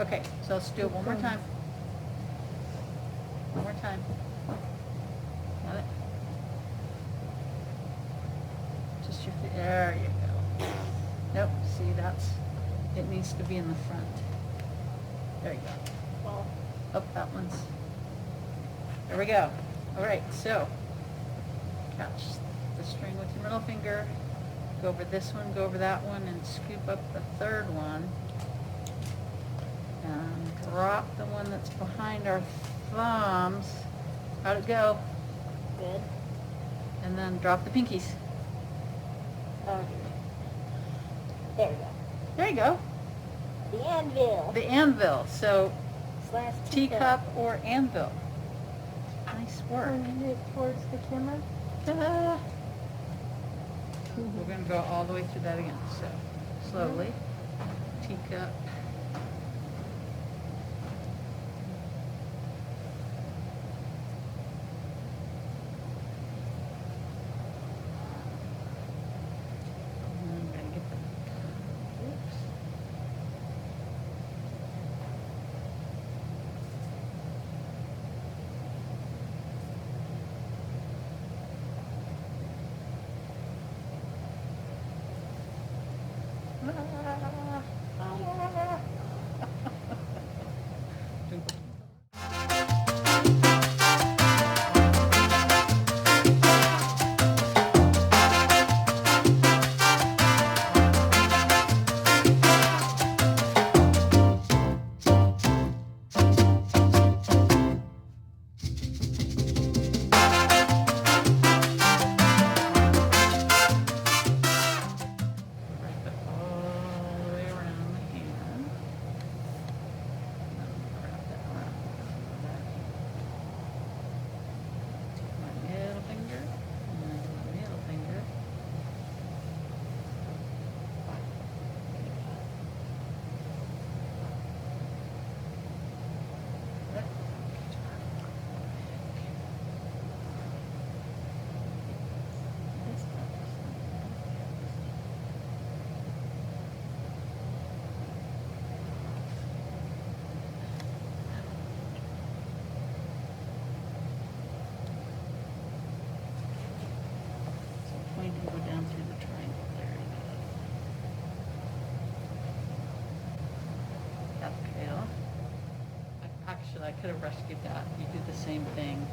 Okay, so let's do it one more time. One more time. Got it? Just your feet, there you go. Nope, see, it needs to be in the front. There you go. Well, Oh, that one's, there we go. All right, so catch the string with your middle finger, go over this one, go over that one, and scoop up the third one. And drop the one that's behind our thumbs. How'd it go? good. And then drop the pinkies. Okay. There we go. There you go. The anvil. The anvil. So Slash teacup or anvil. Nice work. Turn it towards the camera. Ta-da. We're going to go all the way through that again. So slowly. Teacup. Point and go down through the triangle. There you go. Exhale. Actually, I could have rescued that. You do the same thing.